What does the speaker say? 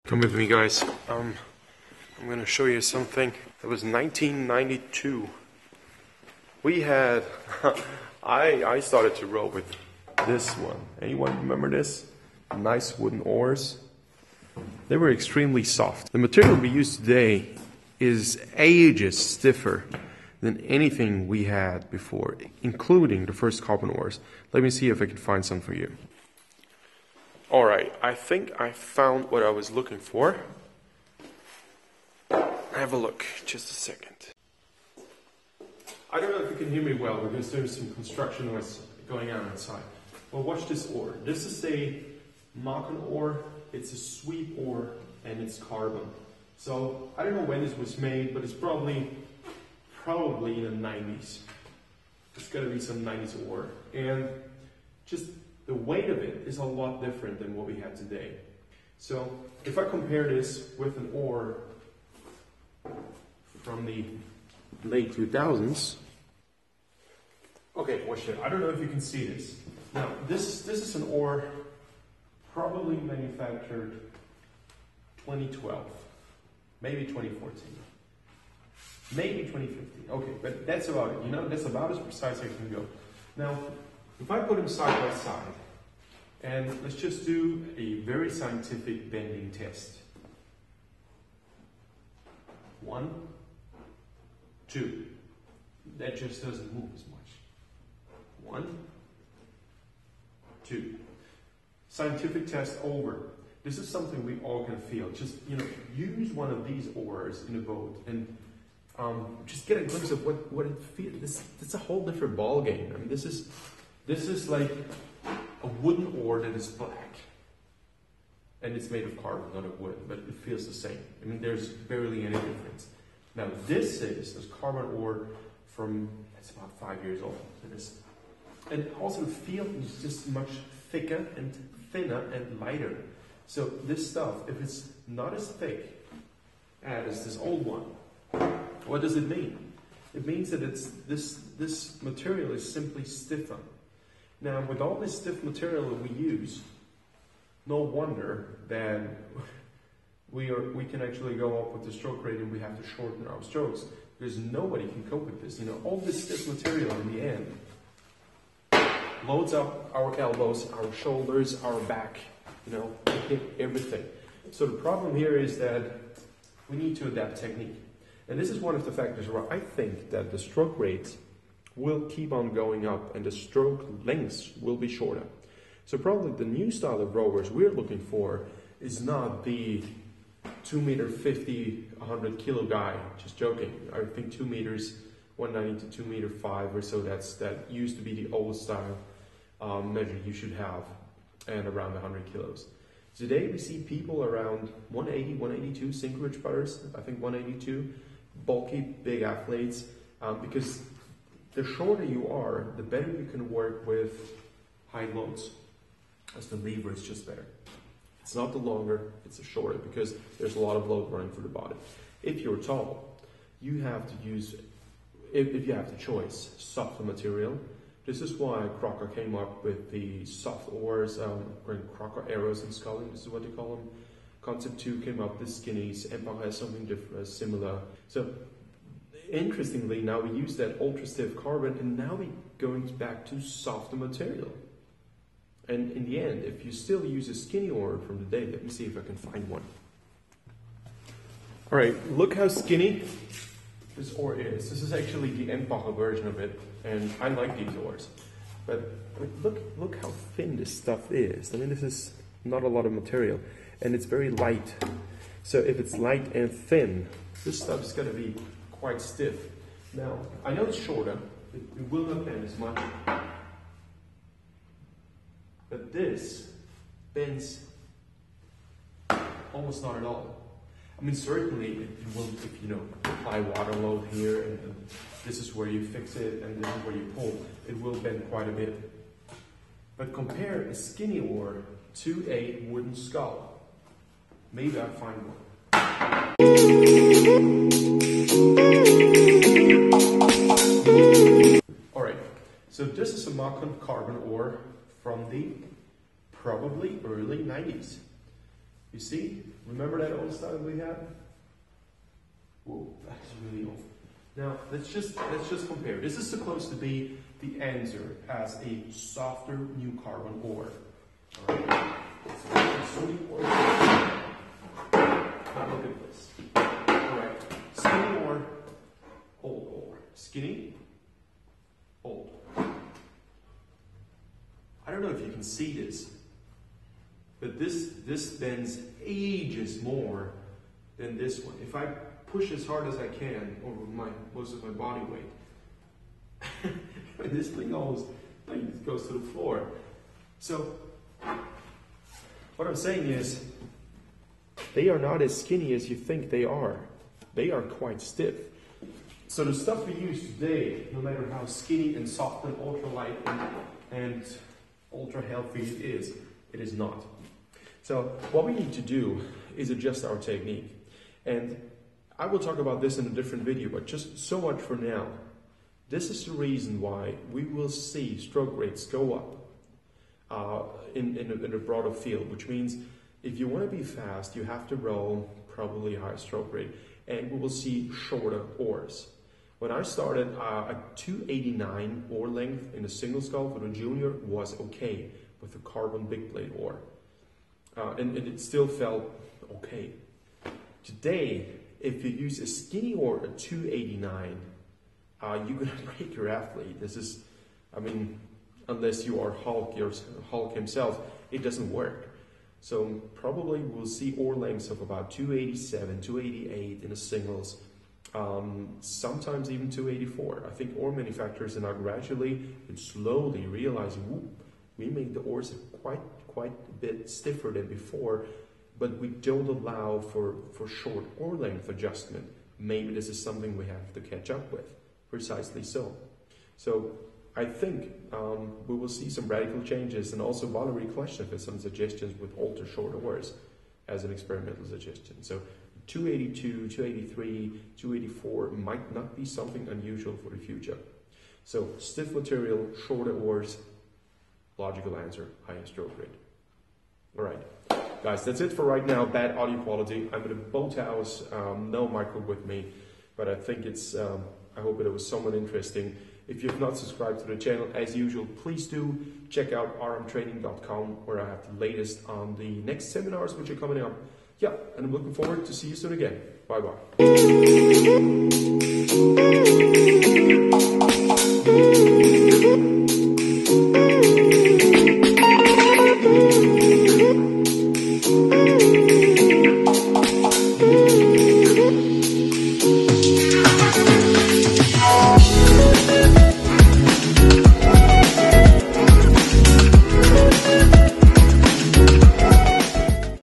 Come with me, guys. I'm gonna show you something. It was 1992. We had I started to row with this one. Anyone remember this? Nice wooden oars. They were extremely soft. The material we use today is ages stiffer than anything we had before, including the first carbon oars. Let me see if I can find some for you. Alright, I think I found what I was looking for. Have a look, just a second. I don't know if you can hear me well because there's some construction noise going on outside. Well, watch this oar. This is a Marken oar. It's a sweep oar and it's carbon. So I don't know when this was made, but it's probably in the 90s. It's got to be some 90s oar. And just the weight of it is a lot different than what we have today. So if I compare this with an oar from the late 2000s. Okay, watch it. I don't know if you can see this. Now, this is an oar probably manufactured 2012, maybe 2014, maybe 2015. Okay, but that's about it. You know, that's about as precise as I can go. Now, if I put them side by side, and let's just do a very scientific bending test. 1, 2. That just doesn't move as much. 1, 2. Scientific test over. This is something we all can feel. Just, use one of these oars in a boat and just get a glimpse of what it feels. It's a whole different ball game. I mean, this is like a wooden oar that is black. And it's made of carbon, not of wood, but it feels the same. I mean, there's barely any difference. Now, this carbon ore from, it's about 5 years old. And also the feel is just much thicker and thinner and lighter. So this stuff, if it's not as thick as this old one, what does it mean? It means that this material is simply stiffer. Now, with all this stiff material that we use, no wonder that we can actually go up with the stroke rate and we have to shorten our strokes because nobody can cope with this. All this stiff material in the end loads up our elbows, our shoulders, our back, everything. So the problem here is that we need to adapt technique. And this is one of the factors where I think that the stroke rates will keep on going up and the stroke lengths will be shorter. So probably the new style of rowers we're looking for is not the 2 meter 50, 100 kilo guy, just joking. I think 2 meters, 190 to 2 meter 5 or so, that used to be the old style measure you should have, and around 100 kilos. Today we see people around 180, 182, Sinkerich brothers, I think 182, bulky, big athletes, because the shorter you are, the better you can work with high loads, as the lever is just there. It's not the longer, it's the shorter, because there's a lot of load running through the body. If you're tall, you have to use, if you have the choice, softer material. This is why Crocker came up with the soft oars, or Crocker arrows in sculling, this is what they call them. Concept 2 came up with skinnies, Empire has something different, similar. So, interestingly, now we use that ultra stiff carbon, and now we're going back to softer material. And in the end, if you still use a skinny oar from the day, let me see if I can find one. All right, look how skinny this oar is. This is actually the Empire version of it, and I like these oars. But look how thin this stuff is. I mean, this is not a lot of material, and it's very light. So if it's light and thin, this stuff is going to be quite stiff. Now, I know it's shorter. It will not bend as much. But this bends almost not at all. I mean, certainly it will, if apply water load here, and this is where you fix it, and this is where you pull, it will bend quite a bit. But compare a skinny oar to a wooden scull. Maybe I'll find one. Alright, so this is a Marken carbon oar from the probably early 90s. You see, Remember that old style we had? Whoa, that's really old. Now let's just compare. This is supposed to be the answer as a softer new carbon ore. All right. So the ore. Now look at this. All right. Skinny ore, old ore. Skinny, old. I don't know if you can see this, but this bends ages more than this one. If I push as hard as I can over most of my body weight, this thing almost goes to the floor. So what I'm saying is, they are not as skinny as you think they are. They are quite stiff. So the stuff we use today, no matter how skinny and soft and ultralight and ultra healthy it is not. So what we need to do is adjust our technique. And I will talk about this in a different video, but just so much for now. This is the reason why we will see stroke rates go up in a broader field, which means if you want to be fast, you have to row probably a higher stroke rate, and we will see shorter oars. When I started, a 289 oar length in a single scull for the junior was okay with a carbon big blade oar. And it still felt okay. Today, if you use a skinny oar at 289, you're gonna break your athlete. This is, I mean, unless you are Hulk himself, it doesn't work. So probably we'll see oar lengths of about 287, 288 in the singles, sometimes even 284. I think oar manufacturers are now gradually and slowly realizing, whoop, we made the oars quite a bit stiffer than before, but we don't allow for short oar length adjustment. Maybe this is something we have to catch up with. Precisely so. So I think we will see some radical changes, and also Valerie Kleshner has some suggestions with ultra short oars as an experimental suggestion. So 282, 283, 284 might not be something unusual for the future. So stiff material, shorter oars, logical answer, higher stroke rate. All right, guys, that's it for right now. Bad audio quality. I'm in a boathouse, no micro with me, but I think it's, I hope it was somewhat interesting. If you have not subscribed to the channel, as usual, please do check out rmtraining.com, where I have the latest on the next seminars which are coming up. Yeah, and I'm looking forward to see you soon again. Bye-bye.